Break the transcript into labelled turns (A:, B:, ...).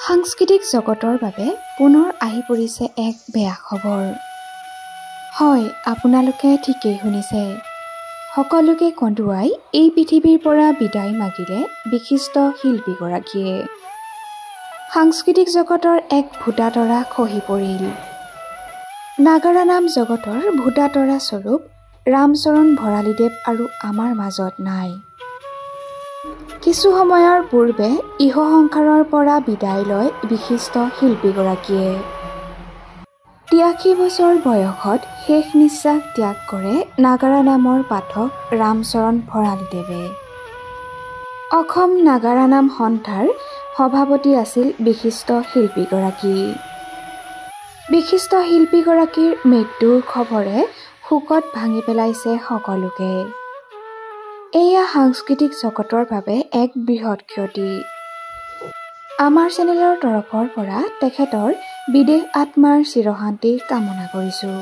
A: সাংস্কৃতিক জগতৰ বাবে পুনৰ আহি পৰিছে এক বেয়া খবৰ। হয়, আপোনালোকে ঠিকেই শুনিছে। সকলোকে কন্দুৱাই এই পৃথিৱীৰ পৰা বিদায় মাগিলে বিশিষ্ট শিল্পীগৰাকীয়ে। সাংস্কৃতিক জগতৰ এক ভোটাতৰা খহি পৰিল। নাগাৰা নাম জগতৰ ভোটাতৰা স্বৰূপ ৰামচৰণ ভৰালীদেৱ আৰু আমাৰ মাজত নাই। কিছু সময়ৰ পূৰ্বে ইহ সংসাৰৰ পৰা বিদায় লয় বিশিষ্ট শিল্পীগৰাকীয়ে। ৮৩ বছৰ বয়সত শেষ নিশ্বাস ত্যাগ কৰে নাগাৰা নামৰ পাঠক ৰামচৰণ ভৰালীদেৱে। অসম নাগাৰা নাম সন্থাৰ সভাপতি আছিল বিশিষ্ট শিল্পীগৰাকী। বিশিষ্ট শিল্পীগৰাকীৰ মৃত্যুৰ খবৰে শোকত ভাঙি পেলাইছে সকলোকে। এয়া সাংস্কৃতিক জগতৰ বাবে এক বৃহৎ ক্ষতি। আমাৰ চেনেলৰ তৰফৰ পৰা তেখেতৰ বিদেহ আত্মাৰ চিৰশান্তি কামনা কৰিছোঁ।